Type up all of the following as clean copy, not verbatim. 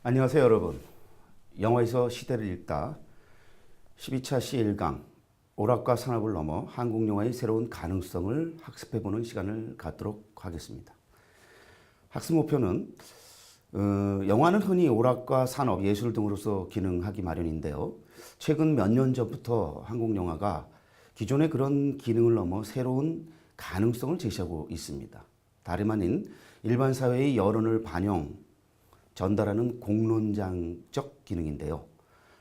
안녕하세요, 여러분. 영화에서 시대를 읽다 12차 시1강 오락과 산업을 넘어 한국 영화의 새로운 가능성을 학습해보는 시간을 갖도록 하겠습니다. 학습 목표는 영화는 흔히 오락과 산업, 예술 등으로서 기능하기 마련인데요. 최근 몇 년 전부터 한국 영화가 기존의 그런 기능을 넘어 새로운 가능성을 제시하고 있습니다. 다름 아닌 일반 사회의 여론을 전달하는 공론장적 기능인데요.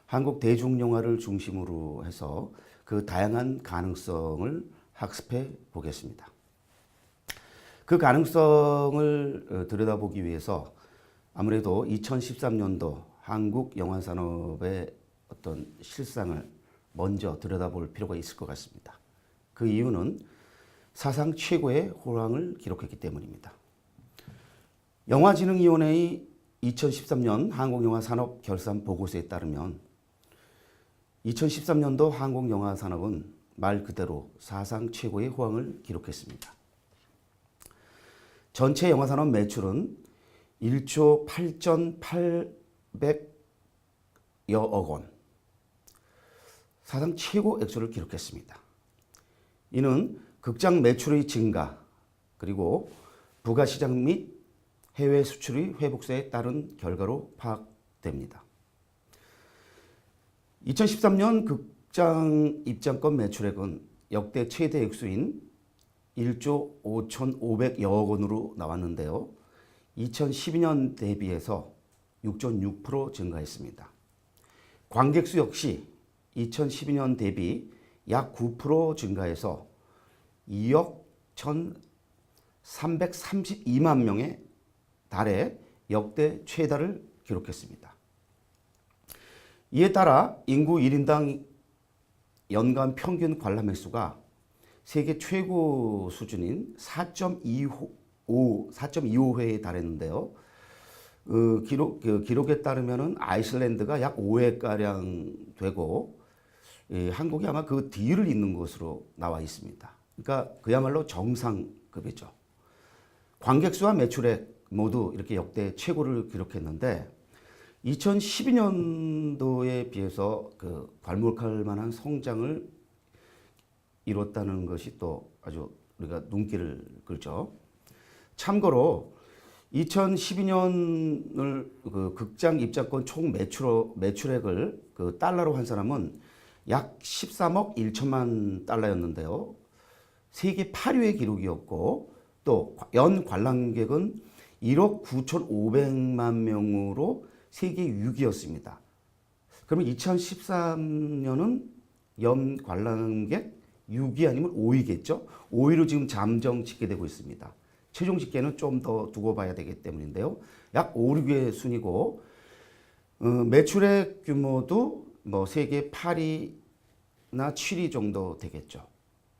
한국 대중영화를 중심으로 해서 그 다양한 가능성을 학습해 보겠습니다. 그 가능성을 들여다보기 위해서 아무래도 2013년도 한국 영화 산업의 어떤 실상을 먼저 들여다볼 필요가 있을 것 같습니다. 그 이유는 사상 최고의 호황을 기록했기 때문입니다. 영화진흥위원회의 2013년 한국영화산업 결산 보고서에 따르면 2013년도 한국영화산업은 말 그대로 사상 최고의 호황을 기록했습니다. 전체 영화산업 매출은 1조 8,800여억 원, 사상 최고 액수를 기록했습니다. 이는 극장 매출의 증가, 그리고 부가시장 및 해외 수출의 회복세에 따른 결과로 파악됩니다. 2013년 극장 입장권 매출액은 역대 최대 액수인 1조 5,500여억 원으로 나왔는데요. 2012년 대비해서 6.6% 증가했습니다. 관객수 역시 2012년 대비 약 9% 증가해서 2억 1,332만 명에 달에 역대 최다를 기록했습니다. 이에 따라 인구 1인당 연간 평균 관람 횟수가 세계 최고 수준인 4.25회에 달했는데요. 기록에 따르면 아이슬란드가 약 5회가량 되고 한국이 아마 그 뒤를 잇는 것으로 나와 있습니다. 그러니까 그야말로 정상급이죠. 관객수와 매출액 모두 이렇게 역대 최고를 기록했는데 2012년도에 비해서 그 괄목할 만한 성장을 이뤘다는 것이 또 아주 우리가 눈길을 끌죠. 참고로 2012년을 그 극장 입장권 총 매출액을 그 달러로 환산하면 약 13억 1천만 달러였는데요. 세계 8위의 기록이었고 또 연 관람객은 1억 9,500만 명으로 세계 6위였습니다. 그러면 2013년은 연 관람객 6위 아니면 5위겠죠? 5위로 지금 잠정 집계되고 있습니다. 최종 집계는 좀 더 두고 봐야 되기 때문인데요. 약 5, 6위의 순위고 매출액 규모도 뭐 세계 8위나 7위 정도 되겠죠.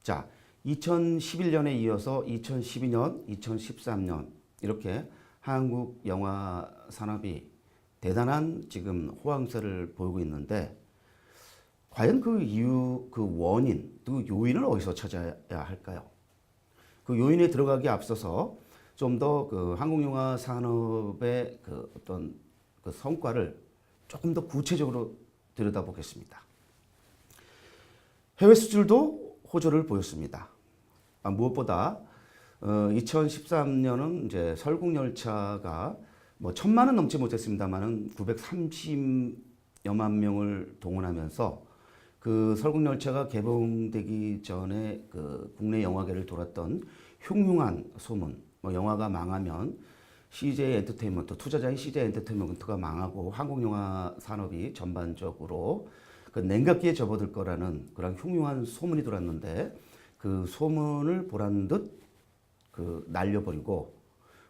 자, 2011년에 이어서 2012년, 2013년 이렇게 한국 영화 산업이 대단한 지금 호황세를 보이고 있는데 과연 그 이유, 그 원인, 그 요인을 어디서 찾아야 할까요? 그 요인에 들어가기 앞서서 좀 더 그 한국 영화 산업의 그 어떤 그 성과를 조금 더 구체적으로 들여다보겠습니다. 해외 수출도 호조를 보였습니다. 무엇보다 2013년은 이제 설국열차가 뭐 1,000만은 넘지 못했습니다만은 930여만 명을 동원하면서 그 설국열차가 개봉되기 전에 그 국내 영화계를 돌았던 흉흉한 소문, 뭐 영화가 망하면 CJ 엔터테인먼트, 투자자인 CJ 엔터테인먼트가 망하고 한국 영화 산업이 전반적으로 그 냉각기에 접어들 거라는 그런 흉흉한 소문이 돌았는데 그 소문을 보란 듯 그 날려버리고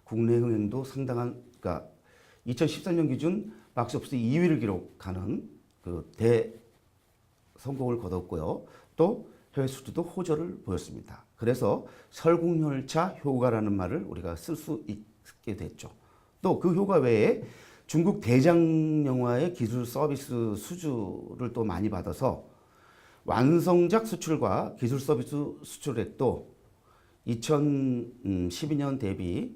국내 흥행도 상당한, 그러니까 2013년 기준 박스오피스 2위를 기록하는 그 성공을 거뒀고요. 또 해외 수출도 호조를 보였습니다. 그래서 설국열차 효과라는 말을 우리가 쓸 수 있게 됐죠. 또 그 효과 외에 중국 대장 영화의 기술 서비스 수주를 또 많이 받아서 완성작 수출과 기술 서비스 수출액도 2012년 대비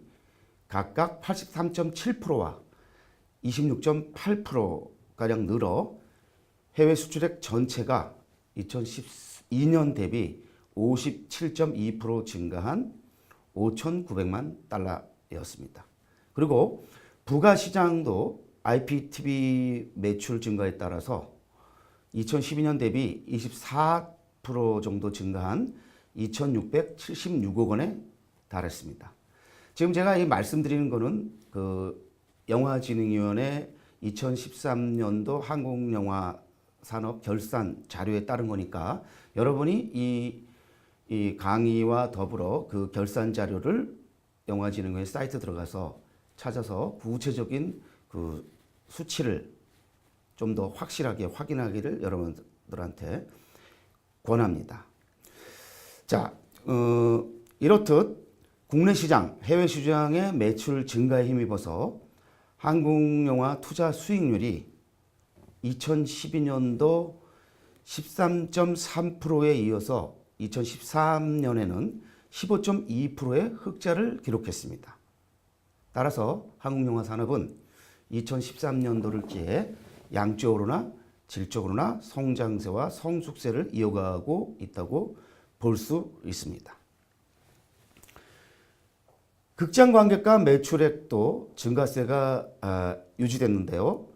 각각 83.7%와 26.8%가량 늘어 해외 수출액 전체가 2012년 대비 57.2% 증가한 5,900만 달러였습니다. 그리고 부가 시장도 IPTV 매출 증가에 따라서 2012년 대비 24% 정도 증가한 2,676억 원에 달했습니다. 지금 제가 이 말씀드리는 거는 그 영화진흥위원회 2013년도 한국영화산업 결산 자료에 따른 거니까 여러분이 이 강의와 더불어 그 결산 자료를 영화진흥회 사이트 들어가서 찾아서 구체적인 그 수치를 좀 더 확실하게 확인하기를 여러분들한테 권합니다. 자, 이렇듯 국내 시장, 해외 시장의 매출 증가에 힘입어서 한국 영화 투자 수익률이 2012년도 13.3%에 이어서 2013년에는 15.2%의 흑자를 기록했습니다. 따라서 한국 영화 산업은 2013년도를 기해 양적으로나 질적으로나 성장세와 성숙세를 이어가고 있다고 볼 수 있습니다. 극장 관객과 매출액도 증가세가 유지됐는데요.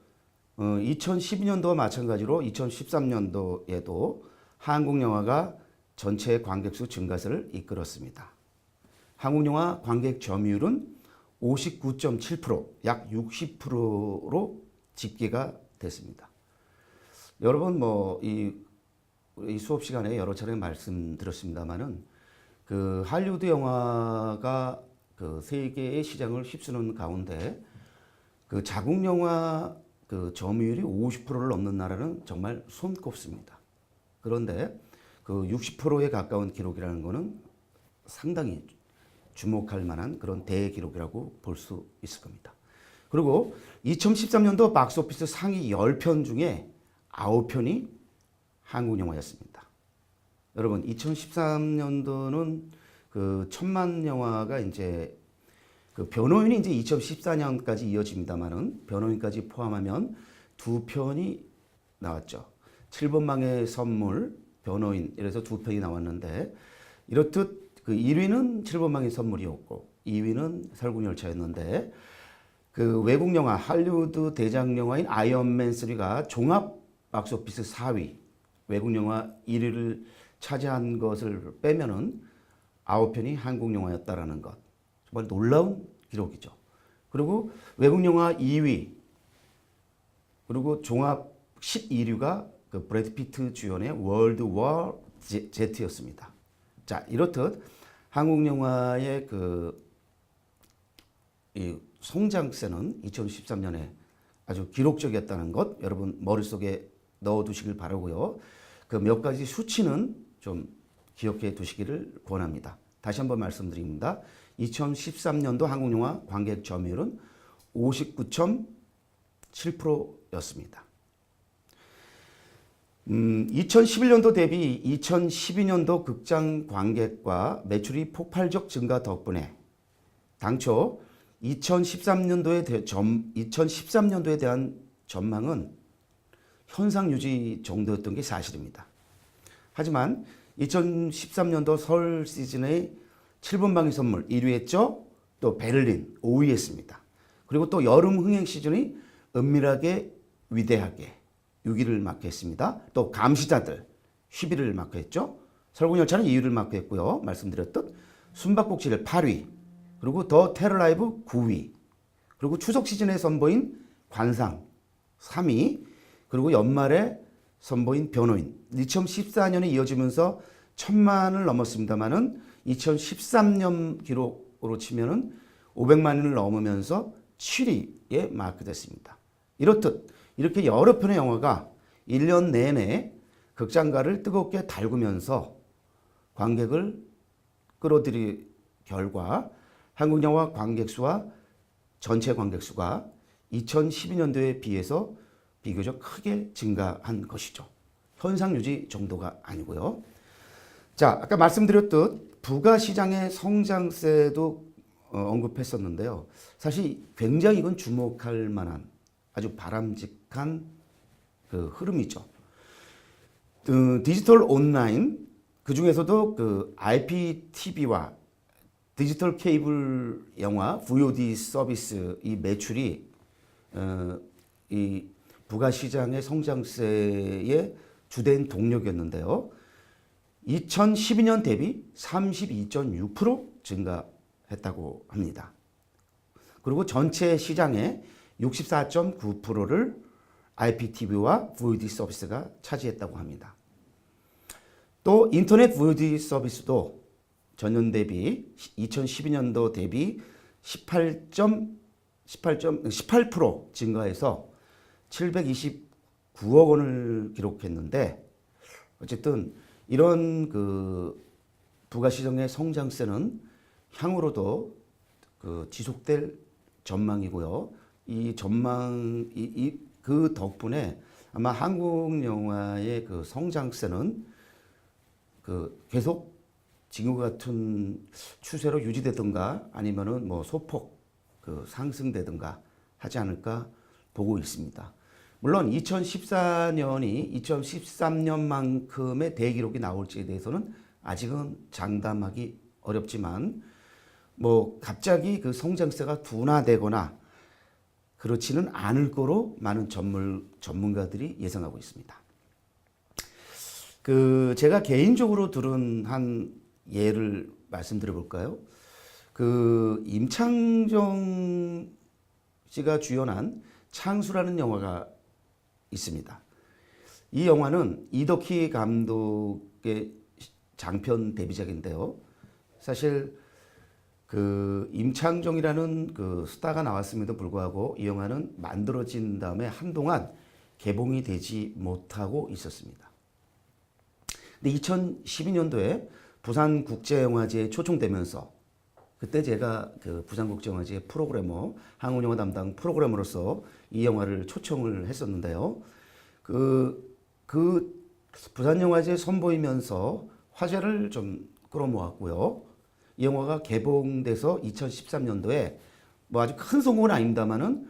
2012년도와 마찬가지로 2013년도에도 한국 영화가 전체 관객수 증가세를 이끌었습니다. 한국 영화 관객 점유율은 59.7%, 약 60%로 집계가 됐습니다. 여러분 이 수업 시간에 여러 차례 말씀드렸습니다만은 그 할리우드 영화가 그 세계의 시장을 휩쓰는 가운데 그 자국 영화 그 점유율이 50%를 넘는 나라는 정말 손꼽습니다. 그런데 그 60%에 가까운 기록이라는 것은 상당히 주목할 만한 그런 대기록이라고 볼 수 있을 겁니다. 그리고 2013년도 박스오피스 상위 10편 중에 9편이 한국 영화였습니다. 여러분 2013년도는 그 천만 영화가 이제 그 변호인이 이제 2014년까지 이어집니다만은 변호인까지 포함하면 2편이 나왔죠. 7번방의 선물, 변호인 이래서 2편이 나왔는데 이렇듯 그 1위는 7번방의 선물이었고 2위는 설국열차였는데 그 외국 영화 할리우드 대작 영화인 아이언맨 3가 종합 박스오피스 4위, 외국 영화 1위를 차지한 것을 빼면은 9편이 한국 영화였다라는 것. 정말 놀라운 기록이죠. 그리고 외국 영화 2위, 그리고 종합 12위가 그 브래드 피트 주연의 월드 워 Z였습니다. 자, 이렇듯 한국 영화의 이 성장세는 2013년에 아주 기록적이었다는 것 여러분 머릿속에 넣어두시길 바라고요. 그 몇 가지 수치는 좀 기억해 두시기를 권합니다. 다시 한번 말씀드립니다. 2013년도 한국 영화 관객 점유율은 59.7%였습니다. 2011년도 대비 2012년도 극장 관객과 매출이 폭발적 증가 덕분에 당초 2013년도에 대한 전망은 현상 유지 정도였던 게 사실입니다. 하지만 2013년도 설 시즌의 7번방의 선물 1위 했죠. 또 베를린 5위 했습니다. 그리고 또 여름 흥행 시즌이 은밀하게 위대하게 6위를 마크했습니다. 또 감시자들 10위를 마크했죠. 설국열차는 2위를 마크했고요. 말씀드렸듯 숨바꼭질 8위, 그리고 더 테러라이브 9위, 그리고 추석 시즌에 선보인 관상 3위, 그리고 연말에 선보인 변호인 2014년에 이어지면서 1000만을 넘었습니다만은 2013년 기록으로 치면은 500만을 넘으면서 7위에 마크됐습니다. 이렇듯 이렇게 여러 편의 영화가 1년 내내 극장가를 뜨겁게 달구면서 관객을 끌어들인 결과 한국 영화 관객 수와 전체 관객 수가 2012년도에 비해서 비교적 크게 증가한 것이죠. 현상 유지 정도가 아니고요. 자, 아까 말씀드렸듯 부가 시장의 성장세도 언급했었는데요. 사실 굉장히 이건 주목할 만한 아주 바람직한 그 흐름이죠. 디지털 온라인 그 중에서도 그 IPTV와 디지털 케이블 영화 VOD 서비스 이 매출이 이 부가 시장의 성장세의 주된 동력이었는데요. 2012년 대비 32.6% 증가했다고 합니다. 그리고 전체 시장의 64.9%를 IPTV와 VOD 서비스가 차지했다고 합니다. 또 인터넷 VOD 서비스도 전년 대비 2012년도 대비 18% 증가해서 729억 원을 기록했는데 어쨌든 이런 그 부가시장의 성장세는 향후로도 그 지속될 전망이고요. 이 전망 그 덕분에 아마 한국 영화의 그 성장세는 그 계속 지금과 같은 추세로 유지되든가 아니면은 뭐 소폭 그 상승되든가 하지 않을까 보고 있습니다. 물론 2014년이 2013년만큼의 대기록이 나올지에 대해서는 아직은 장담하기 어렵지만 뭐 갑자기 그 성장세가 둔화되거나 그렇지는 않을 거로 많은 전문가들이 예상하고 있습니다. 그 제가 개인적으로 들은 한 예를 말씀드려 볼까요? 그 임창정 씨가 주연한 창수라는 영화가 있습니다. 이 영화는 이덕희 감독의 장편 데뷔작인데요. 사실 그 임창정이라는 그 스타가 나왔음에도 불구하고 이 영화는 만들어진 다음에 한동안 개봉이 되지 못하고 있었습니다. 근데 2012년도에 부산국제영화제에 초청되면서 그때 제가 그 부산국제영화제 프로그래머, 한국영화 담당 프로그래머로서 이 영화를 초청을 했었는데요. 그 부산영화제 선보이면서 화제를 좀 끌어모았고요. 이 영화가 개봉돼서 2013년도에 뭐 아주 큰 성공은 아닙니다만은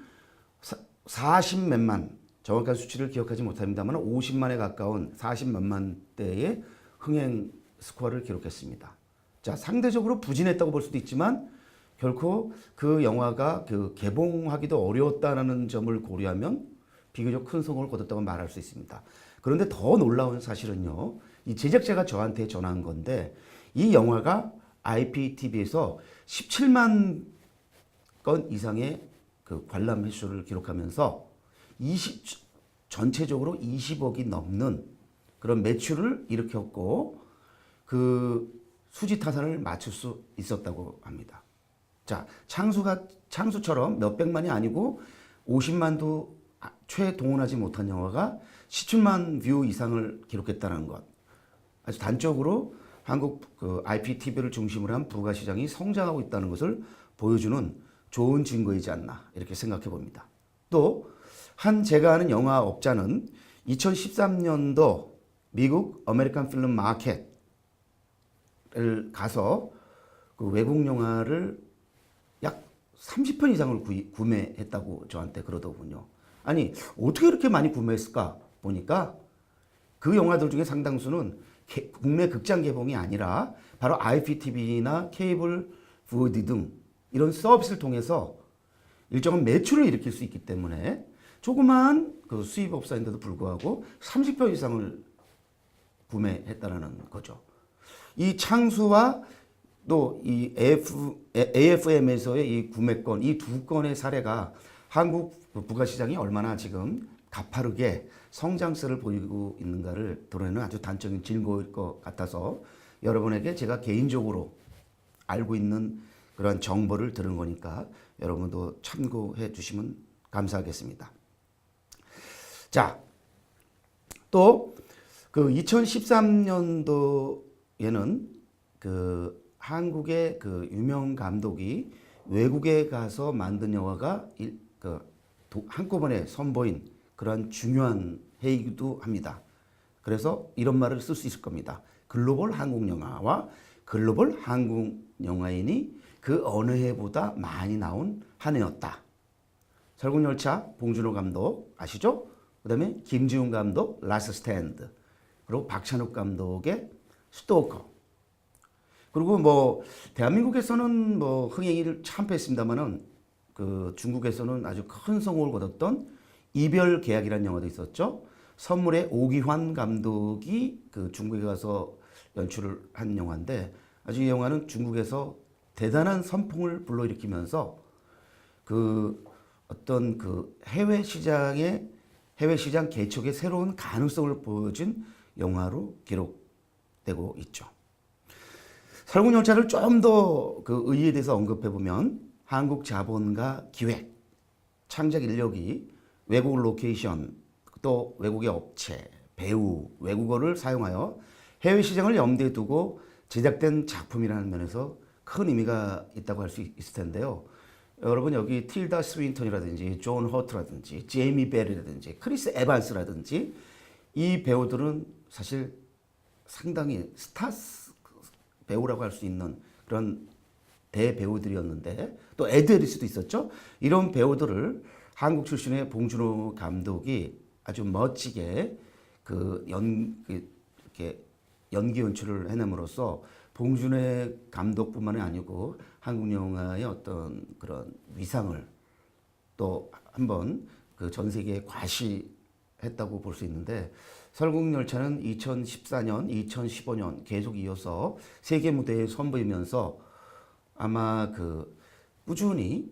40몇만, 정확한 수치를 기억하지 못합니다만 50만에 가까운 40몇만 대의 흥행 스코어를 기록했습니다. 자, 상대적으로 부진했다고 볼 수도 있지만 결코 그 영화가 그 개봉하기도 어려웠다는 점을 고려하면 비교적 큰 성공을 거뒀다고 말할 수 있습니다. 그런데 더 놀라운 사실은요, 이 제작자가 저한테 전한 건데 이 영화가 IPTV에서 17만 건 이상의 그 관람 횟수를 기록하면서 전체적으로 20억이 넘는 그런 매출을 일으켰고 그 수지타산을 맞출 수 있었다고 합니다. 자, 창수처럼 몇백만이 아니고 50만도 채 동원하지 못한 영화가 17만 뷰 이상을 기록했다는 것. 아주 단적으로 한국 그 IPTV를 중심으로 한 부가 시장이 성장하고 있다는 것을 보여주는 좋은 증거이지 않나 이렇게 생각해 봅니다. 또 한 제가 아는 영화업자는 2013년도 미국 아메리칸 필름 마켓을 가서 그 외국 영화를 약 30편 이상을 구매했다고 저한테 그러더군요. 아니 어떻게 그렇게 많이 구매했을까 보니까 그 영화들 중에 상당수는 국내 극장 개봉이 아니라 바로 IPTV나 케이블, VOD 등 이런 서비스를 통해서 일정한 매출을 일으킬 수 있기 때문에 조그마한 그 수입업사인데도 불구하고 30편 이상을 구매했다는 거죠. 이 창수와 또 이 AFM에서의 이 구매권, 이 두 건의 사례가 한국 부가시장이 얼마나 지금 가파르게 성장세를 보이고 있는가를 드러내는 아주 단적인 증거일 것 같아서 여러분에게 제가 개인적으로 알고 있는 그런 정보를 들은 거니까 여러분도 참고해 주시면 감사하겠습니다. 자, 또 그 2013년도에는 그 한국의 그 유명 감독이 외국에 가서 만든 영화가 한꺼번에 선보인 그런 중요한 해이기도 합니다. 그래서 이런 말을 쓸 수 있을 겁니다. 글로벌 한국 영화와 글로벌 한국 영화인이 그 어느 해보다 많이 나온 한 해였다. 설국열차 봉준호 감독 아시죠? 그다음에 김지훈 감독 라스트 스탠드, 그리고 박찬욱 감독의 스토커. 그리고 뭐 대한민국에서는 뭐 흥행을 참패했습니다만은 그 중국에서는 아주 큰 성공을 거뒀던 이별 계약이라는 영화도 있었죠. 선물의 오기환 감독이 그 중국에 가서 연출을 한 영화인데, 아주 이 영화는 중국에서 대단한 선풍을 불러일으키면서 그 어떤 그 해외 시장 개척의 새로운 가능성을 보여준 영화로 기록되고 있죠. 설국열차를 좀 더 그 의의에 대해서 언급해 보면, 한국 자본과 기획, 창작 인력이 외국 로케이션, 또 외국의 업체, 배우, 외국어를 사용하여 해외 시장을 염두에 두고 제작된 작품이라는 면에서 큰 의미가 있다고 할 수 있을 텐데요. 여러분 여기 틸다 스윈턴이라든지 존 허트라든지 제이미 벨이라든지 크리스 에반스라든지 이 배우들은 사실 상당히 스타 배우라고 할 수 있는 그런 대배우들이었는데, 또 에드 해리스도 있었죠. 이런 배우들을 한국 출신의 봉준호 감독이 아주 멋지게 이렇게 연기 연출을 해냄으로써 봉준호 감독뿐만이 아니고 한국 영화의 어떤 그런 위상을 또 한번 그 전 세계에 과시했다고 볼 수 있는데, 설국열차는 2014년, 2015년 계속 이어서 세계 무대에 선보이면서 아마 그 꾸준히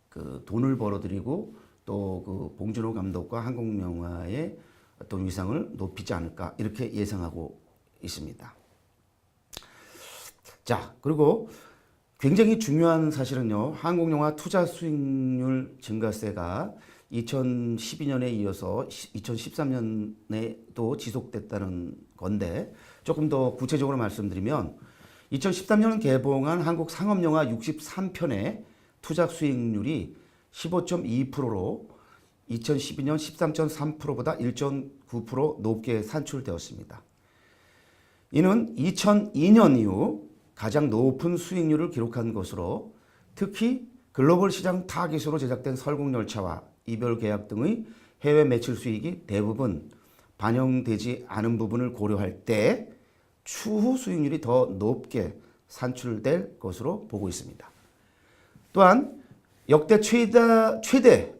그 돈을 벌어들이고 또 그 봉준호 감독과 한국 영화의 어떤 위상을 높이지 않을까 이렇게 예상하고 있습니다. 자, 그리고 굉장히 중요한 사실은요, 한국 영화 투자 수익률 증가세가 2012년에 이어서 2013년에도 지속됐다는 건데, 조금 더 구체적으로 말씀드리면 2013년 개봉한 한국 상업영화 63편의 투자 수익률이 15.2%로 2012년 13.3%보다 1.9% 높게 산출되었습니다. 이는 2002년 이후 가장 높은 수익률을 기록한 것으로, 특히 글로벌 시장 타깃으로 제작된 설국열차와 이별계약 등의 해외 매출 수익이 대부분 반영되지 않은 부분을 고려할 때 추후 수익률이 더 높게 산출될 것으로 보고 있습니다. 또한 역대 최대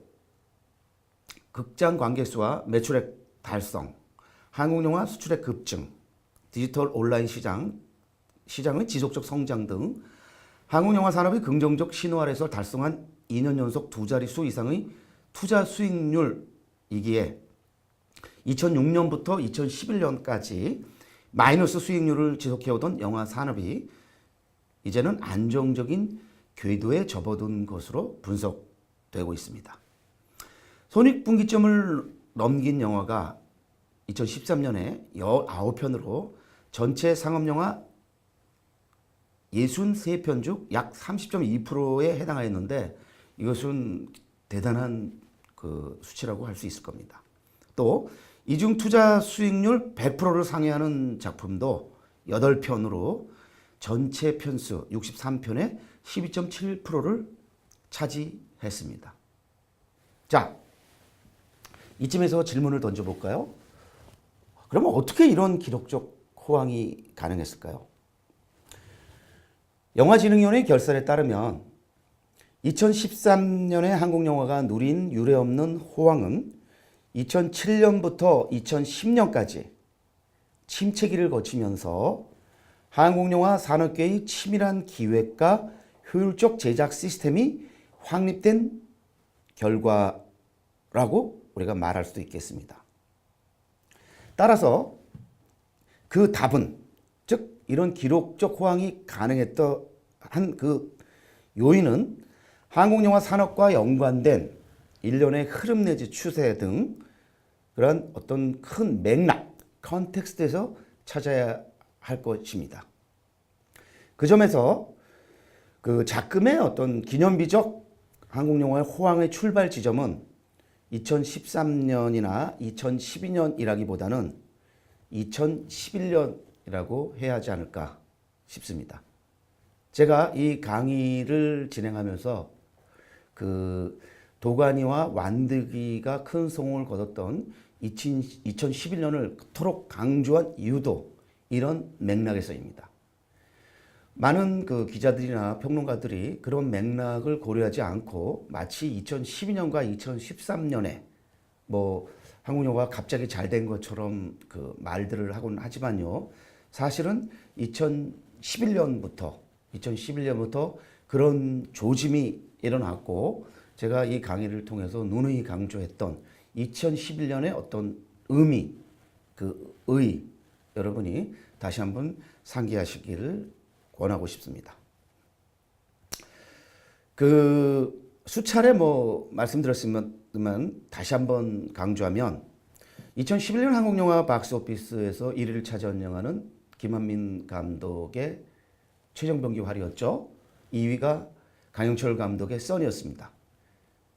극장 관객수와 매출액 달성, 한국 영화 수출액 급증, 디지털 온라인 시장의 지속적 성장 등 한국 영화 산업이 긍정적 신호알에서 달성한 2년 연속 두 자릿수 이상의 투자 수익률이기에 2006년부터 2011년까지 마이너스 수익률을 지속해오던 영화 산업이 이제는 안정적인 궤도에 접어든 것으로 분석되고 있습니다. 손익분기점을 넘긴 영화가 2013년에 19편으로 전체 상업영화 63편 중 약 30.2%에 해당하였는데, 이것은 대단한 그 수치라고 할 수 있을 겁니다. 또 이중 투자 수익률 100%를 상회하는 작품도 8편으로 전체 편수 63편의 12.7%를 차지했습니다. 자, 이쯤에서 질문을 던져볼까요? 그러면 어떻게 이런 기록적 호황이 가능했을까요? 영화진흥위원회 결산에 따르면 2013년에 한국 영화가 누린 유례없는 호황은 2007년부터 2010년까지 침체기를 거치면서 한국 영화 산업계의 치밀한 기획과 효율적 제작 시스템이 확립된 결과라고 우리가 말할 수도 있겠습니다. 따라서 그 답은, 즉 이런 기록적 호황이 가능했던 한 그 요인은 한국 영화 산업과 연관된 일련의 흐름 내지 추세 등 그런 어떤 큰 맥락, 컨텍스트에서 찾아야 할 것입니다. 그 점에서 그 작금의 어떤 기념비적 한국 영화의 호황의 출발 지점은 2013년이나 2012년이라기보다는 2011년이라고 해야 하지 않을까 싶습니다. 제가 이 강의를 진행하면서 그 도가니와 완득이가 큰 성공을 거뒀던 2011년을 그토록 강조한 이유도 이런 맥락에서입니다. 많은 그 기자들이나 평론가들이 그런 맥락을 고려하지 않고 마치 2012년과 2013년에 뭐 한국 영화가 갑자기 잘 된 것처럼 그 말들을 하곤 하지만요. 사실은 2011년부터 그런 조짐이 일어났고 제가 이 강의를 통해서 누누이 강조했던 2011년의 어떤 의미, 그 의 여러분이 다시 한번 상기하시기를 권하고 싶습니다. 그 수차례 뭐 말씀드렸지만 다시 한번 강조하면 2011년 한국 영화 박스오피스에서 1위를 차지한 영화는 김한민 감독의 최정병기 활이었죠. 2위가 강영철 감독의 써니였습니다.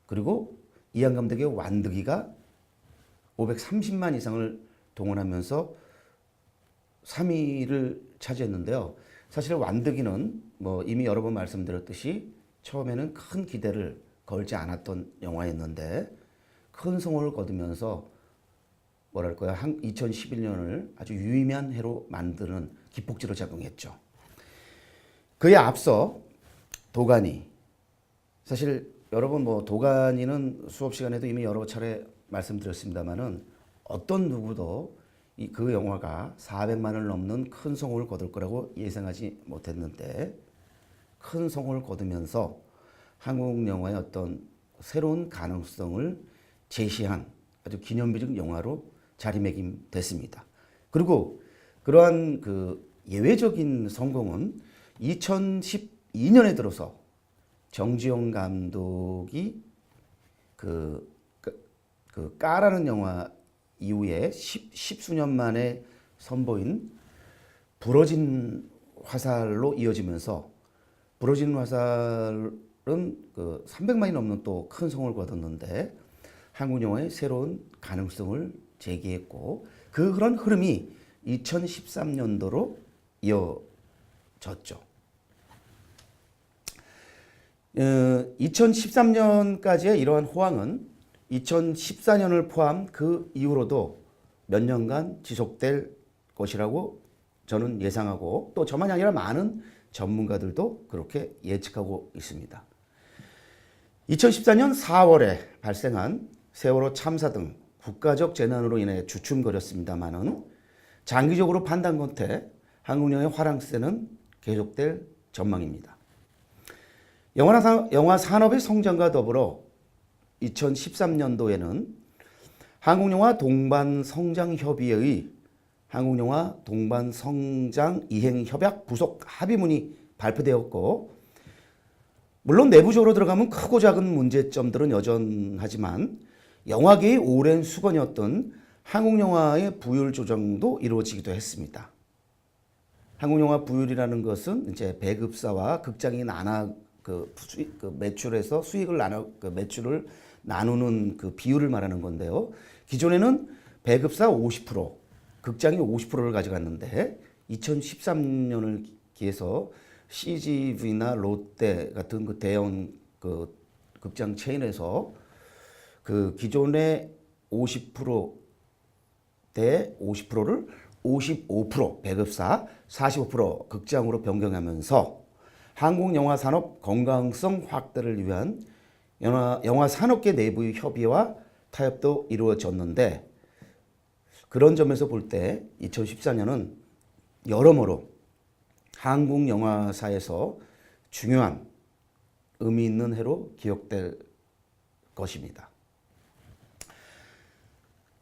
그리고 이한 감독의 완득이가 530만 이상을 동원하면서 3위를 차지했는데요. 사실 완득이는 뭐 이미 여러 번 말씀드렸듯이 처음에는 큰 기대를 걸지 않았던 영화였는데 큰 성공을 거두면서 뭐랄까요, 2011년을 아주 유의미한 해로 만드는 기폭제로 작용했죠. 그에 앞서 도가니, 사실 여러분 뭐 도가니는 수업 시간에도 이미 여러 차례 말씀드렸습니다만은 어떤 누구도 그 영화가 400만을 넘는 큰 성공을 거둘 거라고 예상하지 못했는데 큰 성공을 거두면서 한국 영화의 어떤 새로운 가능성을 제시한 아주 기념비적 영화로 자리매김됐습니다. 그리고 그러한 그 예외적인 성공은 2012년에 들어서 정지용 감독이 그 까라는 영화 이후에 십수년 만에 선보인 부러진 화살로 이어지면서 부러진 화살은 그 300만이 넘는 또 큰 성공을 거뒀는데 한국 영화의 새로운 가능성을 제기했고 그런 흐름이 2013년도로 이어졌죠. 2013년까지의 이러한 호황은 2014년을 포함 그 이후로도 몇 년간 지속될 것이라고 저는 예상하고 또 저만이 아니라 많은 전문가들도 그렇게 예측하고 있습니다. 2014년 4월에 발생한 세월호 참사 등 국가적 재난으로 인해 주춤거렸습니다마는 장기적으로 판단 끝에 한국 영화의 화랑세는 계속될 전망입니다. 영화 산업의 성장과 더불어 2013년도에는 한국영화 동반성장협의회의 한국영화 동반성장이행협약 부속 합의문이 발표되었고 물론 내부적으로 들어가면 크고 작은 문제점들은 여전하지만 영화계의 오랜 수건이었던 한국영화의 부율 조정도 이루어지기도 했습니다. 한국영화 부율이라는 것은 이제 배급사와 극장이 매출에서 수익을 매출을 나누는 그 비율을 말하는 건데요. 기존에는 배급사 50%, 극장이 50%를 가져갔는데 2013년을 기해서 CGV나 롯데 같은 그 대형 그 극장 체인에서 그 기존의 50%대 50%를 55% 배급사, 45% 극장으로 변경하면서 한국 영화 산업 건강성 확대를 위한 영화 산업계 내부의 협의와 타협도 이루어졌는데 그런 점에서 볼 때 2014년은 여러모로 한국 영화사에서 중요한 의미 있는 해로 기억될 것입니다.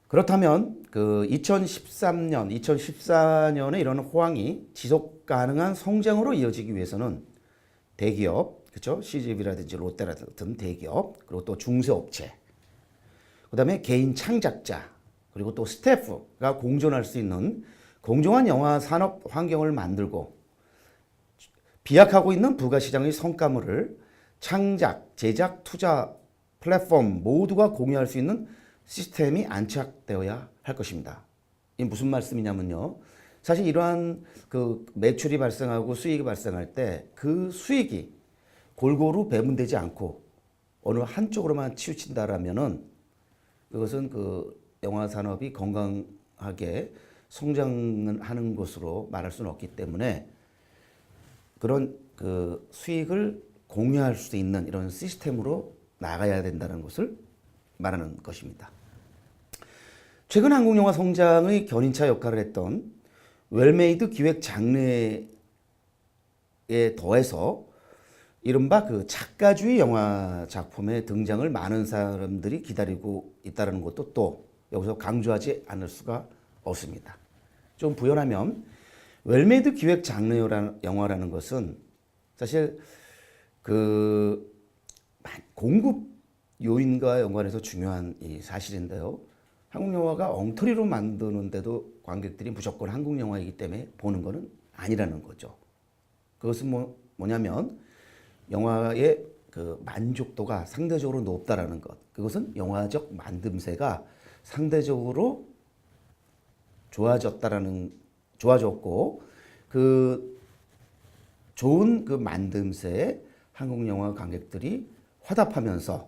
그렇다면 그 2014년에 이런 호황이 지속 가능한 성장으로 이어지기 위해서는 대기업, 그렇죠? CGV라든지 롯데라든지 대기업, 그리고 또 중소업체, 그다음에 개인 창작자, 그리고 또 스태프가 공존할 수 있는 공정한 영화 산업 환경을 만들고 비약하고 있는 부가 시장의 성과물을 창작, 제작, 투자 플랫폼 모두가 공유할 수 있는 시스템이 안착되어야 할 것입니다. 이게 무슨 말씀이냐면요. 사실 이러한 그 매출이 발생하고 수익이 발생할 때 그 수익이 골고루 배분되지 않고 어느 한쪽으로만 치우친다라면은 그것은 그 영화 산업이 건강하게 성장하는 것으로 말할 수는 없기 때문에 그런 그 수익을 공유할 수 있는 이런 시스템으로 나가야 된다는 것을 말하는 것입니다. 최근 한국 영화 성장의 견인차 역할을 했던 웰메이드 기획 장르에 더해서 이른바 그 작가주의 영화 작품의 등장을 많은 사람들이 기다리고 있다는 것도 또 여기서 강조하지 않을 수가 없습니다. 좀 부연하면 웰메이드 기획 장르 영화라는 것은 사실 그 공급 요인과 연관해서 중요한 이 사실인데요. 한국 영화가 엉터리로 만드는데도 관객들이 무조건 한국 영화이기 때문에 보는 것은 아니라는 거죠. 그것은 뭐냐면 영화의 그 만족도가 상대적으로 높다라는 것. 그것은 영화적 만듦새가 상대적으로 좋아졌고 그 좋은 그 만듦새에 한국 영화 관객들이 화답하면서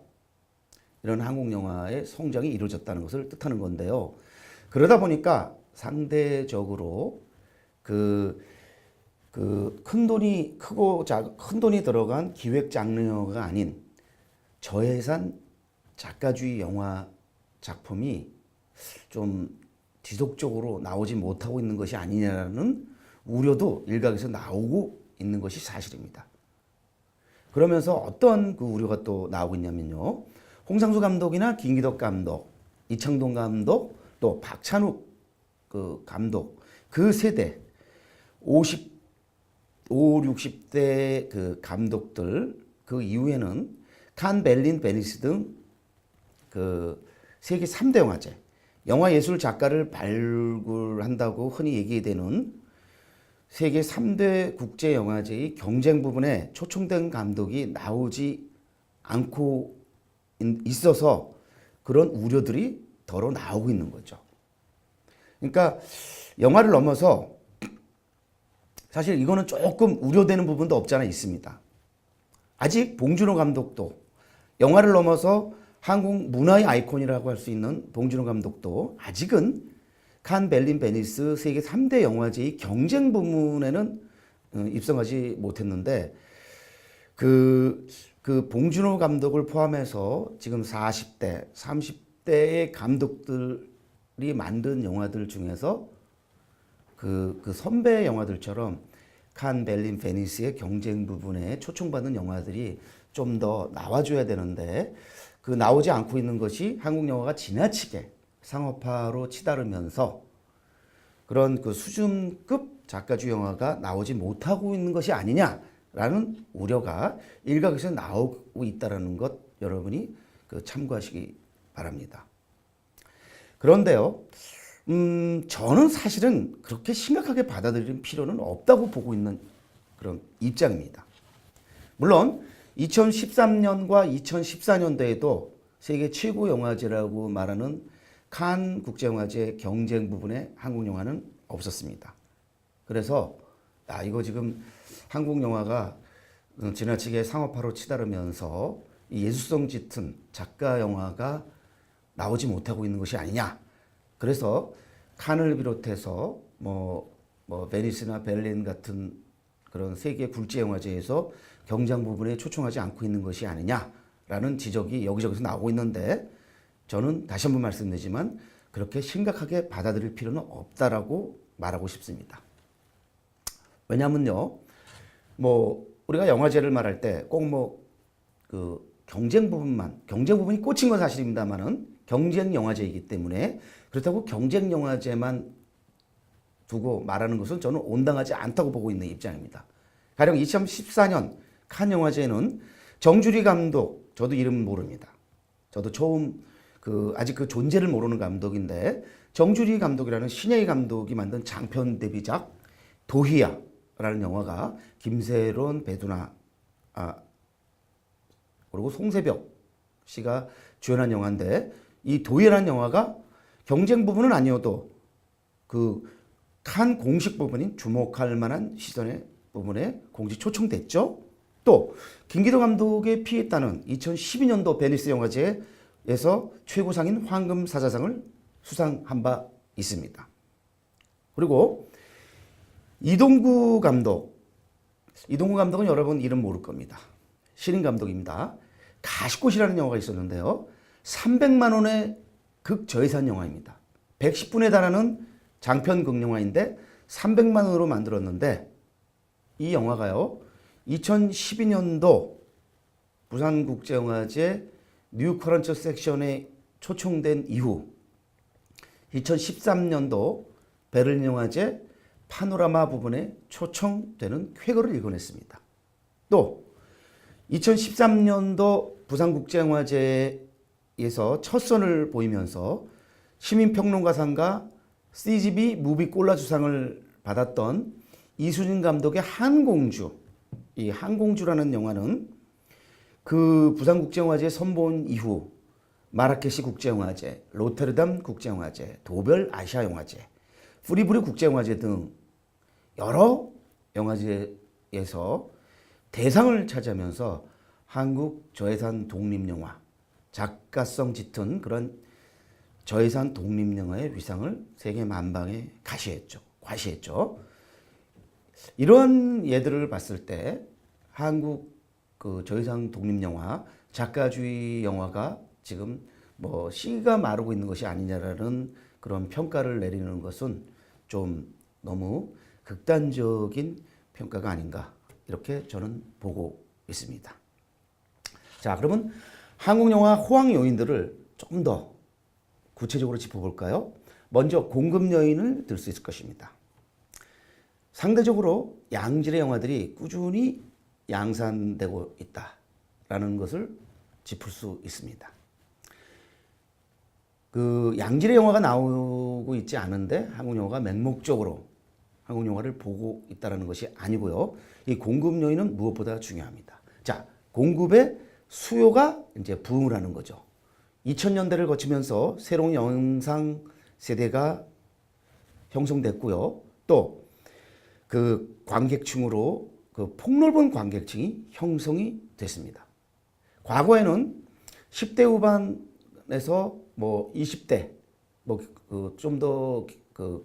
이런 한국 영화의 성장이 이루어졌다는 것을 뜻하는 건데요. 그러다 보니까 상대적으로 큰 돈이 들어간 기획 장르 영화가 아닌 저예산 작가주의 영화 작품이 좀 지속적으로 나오지 못하고 있는 것이 아니냐라는 우려도 일각에서 나오고 있는 것이 사실입니다. 그러면서 어떤 그 우려가 또 나오고 있냐면요. 홍상수 감독이나 김기덕 감독, 이창동 감독, 또 박찬욱 그 감독, 그 세대 50, 60대 그 감독들 그 이후에는 칸, berlin, 베니스 등 그 세계 3대 영화제, 영화 예술 작가를 발굴한다고 흔히 얘기되는 세계 3대 국제 영화제의 경쟁 부분에 초청된 감독이 나오지 않고 있어서 그런 우려들이 더러 나오고 있는 거죠. 그러니까 영화를 넘어서 사실 이거는 조금 우려되는 부분도 없지 않아 있습니다. 아직 봉준호 감독도 영화를 넘어서 한국 문화의 아이콘이라고 할 수 있는 봉준호 감독도 아직은 칸, berlin, 베니스 세계 3대 영화제의 경쟁 부문에는 입성하지 못했는데 그 봉준호 감독을 포함해서 지금 40대, 30대의 감독들이 만든 영화들 중에서 그 선배 영화들처럼 칸, berlin, 베니스의 경쟁 부분에 초청받는 영화들이 좀 더 나와줘야 되는데 그 나오지 않고 있는 것이 한국 영화가 지나치게 상업화로 치달으면서 그런 그 수준급 작가주의 영화가 나오지 못하고 있는 것이 아니냐라는 우려가 일각에서 나오고 있다는 것 여러분이 그 참고하시기 바랍니다. 그런데요, 저는 사실은 그렇게 심각하게 받아들일 필요는 없다고 보고 있는 그런 입장입니다. 물론 2013년과 2014년도에도 세계 최고 영화제라고 말하는 칸 국제영화제 경쟁 부분에 한국 영화는 없었습니다. 그래서 이거 지금 한국 영화가 지나치게 상업화로 치달으면서 예술성 짙은 작가 영화가 나오지 못하고 있는 것이 아니냐. 그래서 칸을 비롯해서 베니스나 베를린 같은 그런 세계 국제영화제에서 경쟁 부분에 초청하지 않고 있는 것이 아니냐라는 지적이 여기저기서 나오고 있는데 저는 다시 한번 말씀드리지만 그렇게 심각하게 받아들일 필요는 없다라고 말하고 싶습니다. 왜냐면요, 우리가 영화제를 말할 때 꼭 그 경쟁 부분이 꽂힌 건 사실입니다만은 경쟁 영화제이기 때문에 그렇다고 경쟁 영화제만 두고 말하는 것은 저는 온당하지 않다고 보고 있는 입장입니다. 가령 2014년 칸 영화제는 정주리 감독, 저도 이름 모릅니다. 저도 처음 아직 그 존재를 모르는 감독인데 정주리 감독이라는 신예희 감독이 만든 장편 데뷔작 도희야라는 영화가 김세론, 배두나 그리고 송세벽 씨가 주연한 영화인데 이 도희야라는 영화가 경쟁 부분은 아니어도 칸 공식 부분인 주목할 만한 시선의 부분에 공식 초청됐죠. 또 김기도 감독의 피에 따른 2012년도 베니스 영화제에서 최고상인 황금 사자상을 수상한 바 있습니다. 그리고 이동구 감독은 여러분 이름 모를 겁니다. 신인 감독입니다. 가시꽃이라는 영화가 있었는데요. 300만 원의 극저예산 영화입니다. 110분에 달하는 장편 극영화인데 300만 원으로 만들었는데 이 영화가요. 2012년도 부산국제영화제 뉴커런처 섹션에 초청된 이후 2013년도 베를린 영화제 파노라마 부분에 초청되는 쾌거를 일궈냈습니다. 또 2013년도 부산국제영화제에서 첫 선을 보이면서 시민평론가상과 CGV 무비 꼴라주상을 받았던 이수진 감독의 한공주, 이 한공주라는 영화는 그 부산국제영화제 선보인 이후 마라케시 국제영화제, 로테르담 국제영화제, 도벨 아시아영화제, 프리브리 국제영화제 등 여러 영화제에서 대상을 차지하면서 한국 저예산 독립영화, 작가성 짙은 그런 저예산 독립영화의 위상을 세계 만방에 과시했죠. 이런 예들을 봤을 때 한국 그 저예산 독립영화, 작가주의 영화가 지금 뭐 씨가 마르고 있는 것이 아니냐라는 그런 평가를 내리는 것은 좀 너무 극단적인 평가가 아닌가 이렇게 저는 보고 있습니다. 자, 그러면 한국 영화 호황 요인들을 조금 더 구체적으로 짚어볼까요? 먼저 공급 요인을 들 수 있을 것입니다. 상대적으로 양질의 영화들이 꾸준히 양산되고 있다라는 것을 짚을 수 있습니다. 그 양질의 영화가 나오고 있지 않은데 한국 영화가 맹목적으로 한국 영화를 보고 있다는 것이 아니고요. 이 공급 요인은 무엇보다 중요합니다. 자, 공급의 수요가 이제 부흥을 하는 거죠. 2000년대를 거치면서 새로운 영상 세대가 형성됐고요. 또 그 관객층으로 그 폭넓은 관객층이 형성이 됐습니다. 과거에는 10대 후반에서 뭐 20대 뭐 좀 더 그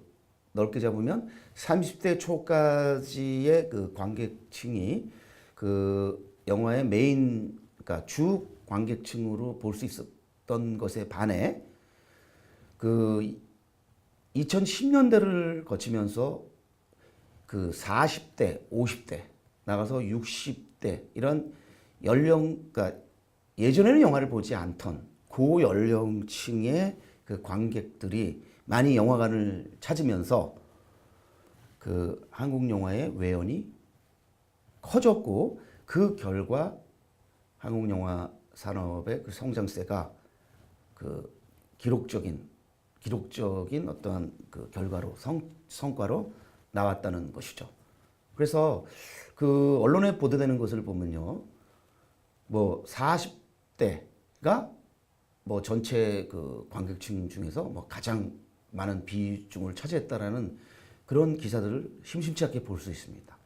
넓게 잡으면 30대 초까지의 그 관객층이 그 영화의 메인 그러니까 주 관객층으로 볼 수 있었던 것에 반해 그 2010년대를 거치면서 그 40대, 50대 나가서 60대 이런 그러니까 예전에는 영화를 보지 않던 고연령층의 그 관객들이 많이 영화관을 찾으면서 그 한국 영화의 외연이 커졌고 그 결과 한국 영화 산업의 그 성장세가 그 기록적인 어떠한 그 결과로 성과로 나왔다는 것이죠. 그래서 그 언론에 보도되는 것을 보면요, 뭐 40대가 뭐 전체 그 관객층 중에서 뭐 가장 많은 비중을 차지했다라는 그런 기사들을 심심치 않게 볼 수 있습니다.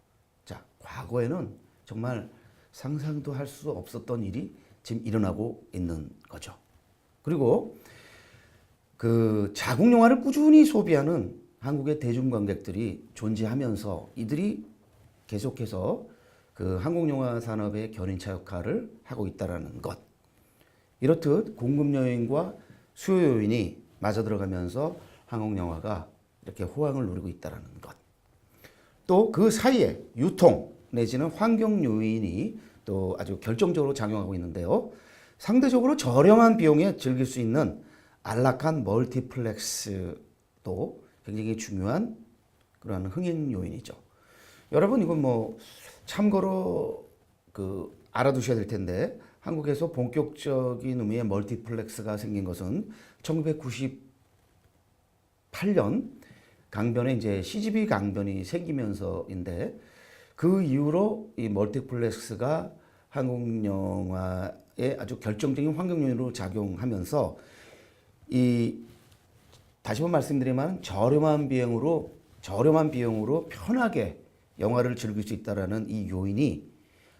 자, 과거에는 정말 상상도 할 수 없었던 일이 지금 일어나고 있는 거죠. 그리고 그 자국 영화를 꾸준히 소비하는 한국의 대중관객들이 존재하면서 이들이 계속해서 그 한국 영화 산업의 견인차 역할을 하고 있다라는 것. 이렇듯 공급 요인과 수요 요인이 맞아 들어가면서 한국 영화가 이렇게 호황을 누리고 있다라는 것. 또 그 사이에 유통 내지는 환경 요인이 또 아주 결정적으로 작용하고 있는데요. 상대적으로 저렴한 비용에 즐길 수 있는 안락한 멀티플렉스도 굉장히 중요한 그런 흥행 요인이죠. 여러분 이건 뭐 참고로 그 알아두셔야 될 텐데 한국에서 본격적인 의미의 멀티플렉스가 생긴 것은 1998년 강변에 이제 CGV 강변이 생기면서인데 그 이후로 이 멀티플렉스가 한국 영화에 아주 결정적인 환경 요인으로 작용하면서 이 다시 한번 말씀드리면 저렴한 비용으로 편하게 영화를 즐길 수 있다라는 이 요인이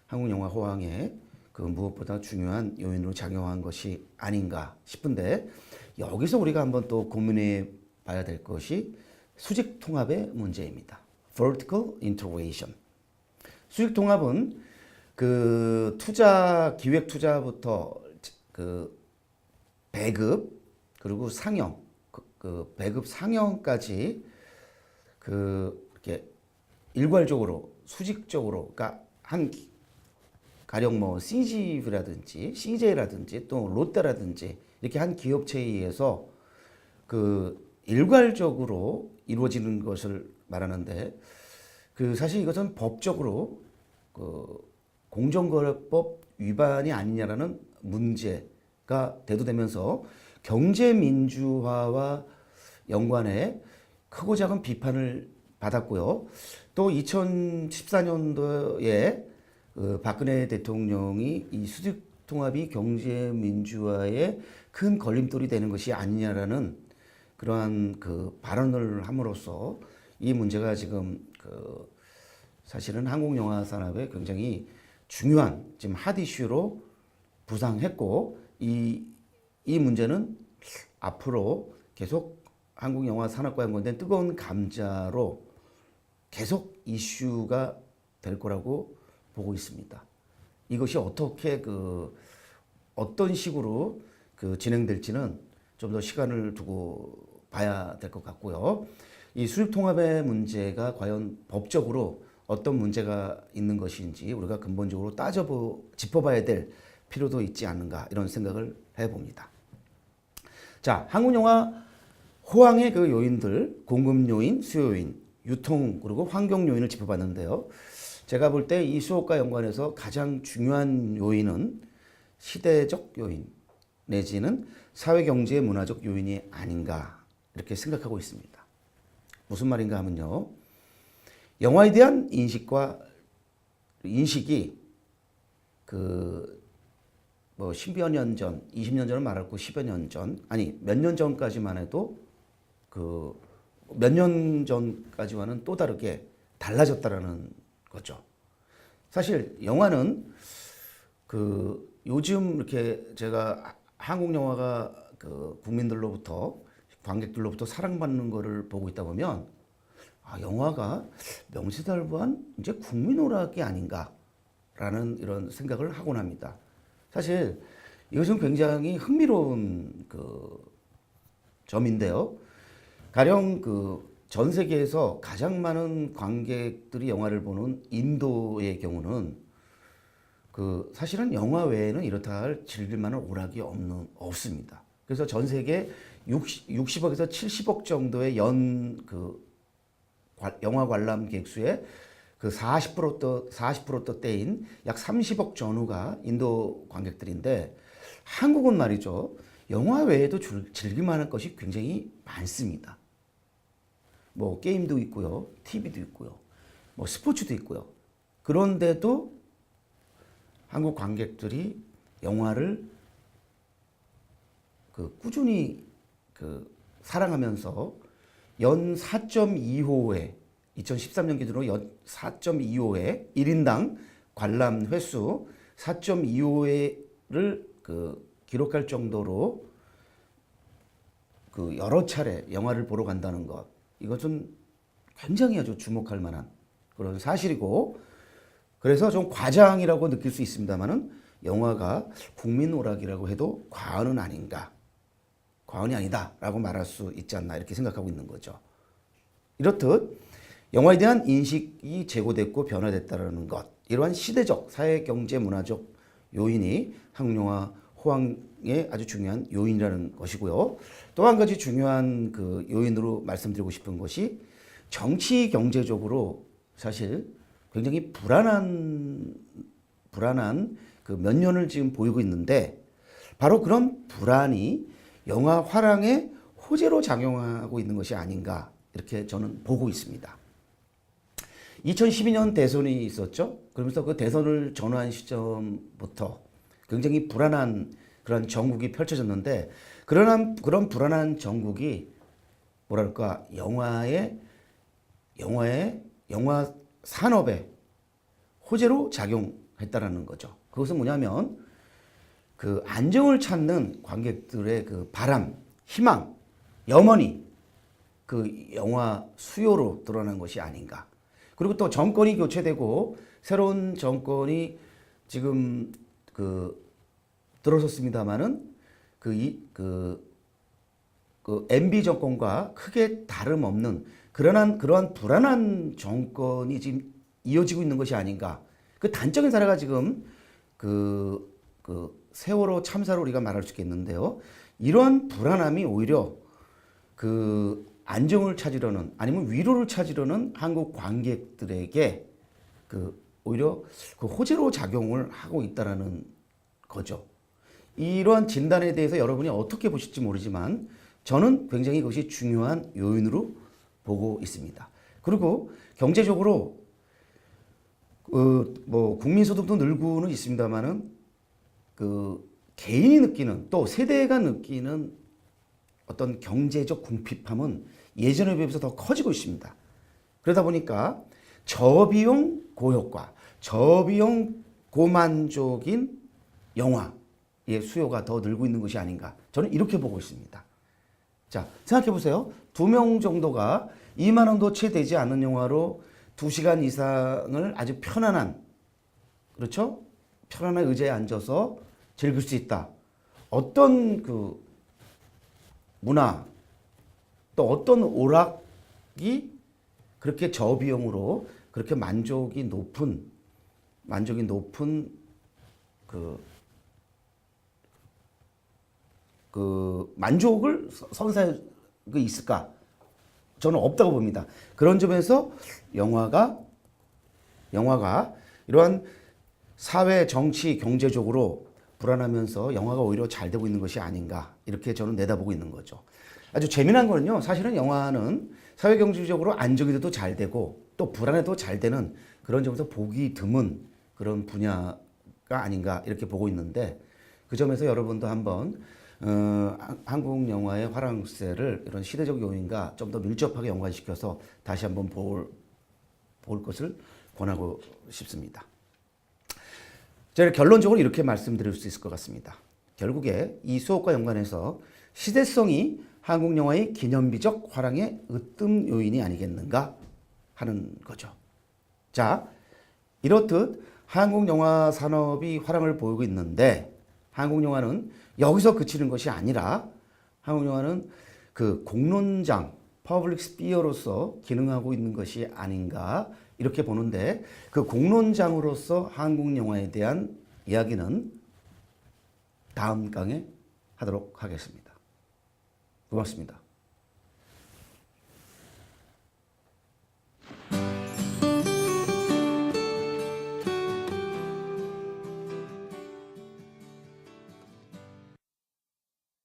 한국 영화 호황에 그 무엇보다 중요한 요인으로 작용한 것이 아닌가 싶은데, 여기서 우리가 한번 또 고민해 봐야 될 것이 수직 통합의 문제입니다. Vertical integration. 수직 통합은 그 투자, 기획 투자부터 그 배급, 그리고 상영, 그 배급 상영까지 그 이렇게 일괄적으로 수직적으로, 그러니까 한 가령 뭐 CGV라든지 CJ라든지 또 롯데라든지 이렇게 한 기업체에 의해서 그 일괄적으로 이루어지는 것을 말하는데, 그 사실 이것은 법적으로 그 공정거래법 위반이 아니냐라는 문제가 대두되면서 경제민주화와 연관해 크고 작은 비판을 받았고요. 또 2014년도에 그 박근혜 대통령이 이 수직 통합이 경제민주화에 큰 걸림돌이 되는 것이 아니냐라는 그러한 그 발언을 함으로써 이 문제가 지금 그 사실은 한국 영화 산업에 굉장히 중요한 지금 핫 이슈로 부상했고, 이 문제는 앞으로 계속 한국 영화 산업과 연관된 뜨거운 감자로 계속 이슈가 될 거라고 보고 있습니다. 이것이 어떻게 어떤 식으로 진행될지는 좀 더 시간을 두고 봐야 될 것 같고요. 이 수직 통합의 문제가 과연 법적으로 어떤 문제가 있는 것인지 우리가 근본적으로 짚어봐야 될 필요도 있지 않는가, 이런 생각을 해봅니다. 자, 한국 영화 호황의 그 요인들, 공급 요인, 수요 요인, 유통, 그리고 환경 요인을 짚어봤는데요. 제가 볼 때 이 수업과 연관해서 가장 중요한 요인은 시대적 요인 내지는 사회, 경제, 문화적 요인이 아닌가, 이렇게 생각하고 있습니다. 무슨 말인가 하면요, 영화에 대한 인식이 뭐 10여 년 전, 20년 전은 말할 거 10여 년 전, 아니 몇 년 전까지만 해도 몇 년 전까지와는 또 다르게 달라졌다라는 거죠. 사실 영화는 요즘 이렇게 제가 한국 영화가 국민들로부터, 관객들로부터 사랑받는 거를 보고 있다 보면, 영화가 명실상부한 이제 국민오락이 아닌가라는 이런 생각을 하곤 합니다. 사실 이것은 굉장히 흥미로운 점인데요. 가령 전 세계에서 가장 많은 관객들이 영화를 보는 인도의 경우는 사실은 영화 외에는 이렇다 할 즐길 만한 오락이 없습니다. 그래서 전 세계 60억에서 70억 정도의 영화 관람객 수의 40%대인 약 30억 전후가 인도 관객들인데, 한국은 말이죠, 영화 외에도 즐길 만한 것이 굉장히 많습니다. 뭐 게임도 있고요, TV도 있고요, 뭐 스포츠도 있고요. 그런데도 한국 관객들이 영화를 꾸준히 사랑하면서 연 4.25회, 2013년 기준으로 연 4.25회, 1인당 관람 횟수 4.25회를 기록할 정도로 여러 차례 영화를 보러 간다는 것, 이것은 굉장히 아주 주목할 만한 그런 사실이고, 그래서 좀 과장이라고 느낄 수 있습니다만은 영화가 국민 오락이라고 해도 과언이 아니다라고 말할 수 있지 않나, 이렇게 생각하고 있는 거죠. 이렇듯 영화에 대한 인식이 제고됐고 변화됐다는 것, 이러한 시대적, 사회, 경제, 문화적 요인이 한국 영화 호황의 아주 중요한 요인이라는 것이고요. 또 한 가지 중요한 요인으로 말씀드리고 싶은 것이 정치 경제적으로 사실 굉장히 불안한 몇 년을 지금 보이고 있는데, 바로 그런 불안이 영화 화랑의 호재로 작용하고 있는 것이 아닌가, 이렇게 저는 보고 있습니다. 2012년 대선이 있었죠. 그러면서 그 대선을 전후한 시점부터 굉장히 불안한 그런 정국이 펼쳐졌는데, 그런 불안한 정국이 뭐랄까, 영화 산업에 호재로 작용한 했다라는 거죠. 그것은 뭐냐면 그 안정을 찾는 관객들의 그 바람, 희망, 염원이 그 영화 수요로 드러난 것이 아닌가. 그리고 또 정권이 교체되고 새로운 정권이 지금 그 들어섰습니다마는 그 MB 정권과 크게 다름없는 그러한 불안한 정권이 지금 이어지고 있는 것이 아닌가. 그 단적인 사례가 지금 그 세월호 참사로 우리가 말할 수 있겠는데요. 이러한 불안함이 오히려 그 안정을 찾으려는 아니면 위로를 찾으려는 한국 관객들에게 그 오히려 그 호재로 작용을 하고 있다라는 거죠. 이러한 진단에 대해서 여러분이 어떻게 보실지 모르지만 저는 굉장히 그것이 중요한 요인으로 보고 있습니다. 그리고 경제적으로 뭐 국민소득도 늘고는 있습니다만은 그 개인이 느끼는 또 세대가 느끼는 어떤 경제적 궁핍함은 예전에 비해서 더 커지고 있습니다. 그러다 보니까 저비용 고효과, 저비용 고만족인 영화의 수요가 더 늘고 있는 것이 아닌가. 저는 이렇게 보고 있습니다. 자, 생각해 보세요. 2명 정도가 2만 원도 채 되지 않는 영화로 2시간 이상을 아주 편안한, 그렇죠? 편안한 의자에 앉아서 즐길 수 있다. 어떤 그 문화, 또 어떤 오락이 그렇게 저비용으로 그렇게 만족이 높은 그 만족을 선사할 수 있을까? 저는 없다고 봅니다. 그런 점에서 영화가 이러한 사회, 정치, 경제적으로 불안하면서 영화가 오히려 잘 되고 있는 것이 아닌가 이렇게 저는 내다보고 있는 거죠. 아주 재미난 거는요. 사실은 영화는 사회 경제적으로 안정이 돼도 잘 되고 또 불안해도 잘 되는 그런 점에서 보기 드문 그런 분야가 아닌가 이렇게 보고 있는데 그 점에서 여러분도 한번 한국 영화의 화랑세를 이런 시대적 요인과 좀 더 밀접하게 연관시켜서 다시 한번 볼 것을 권하고 싶습니다. 제가 결론적으로 이렇게 말씀드릴 수 있을 것 같습니다. 결국에 이 수업과 연관해서 시대성이 한국 영화의 기념비적 화랑의 으뜸 요인이 아니겠는가 하는 거죠. 자, 이렇듯 한국 영화 산업이 화랑을 보이고 있는데 한국 영화는 여기서 그치는 것이 아니라 한국 영화는 그 공론장, 퍼블릭 스피어로서 기능하고 있는 것이 아닌가 이렇게 보는데 그 공론장으로서 한국 영화에 대한 이야기는 다음 강에 하도록 하겠습니다. 고맙습니다.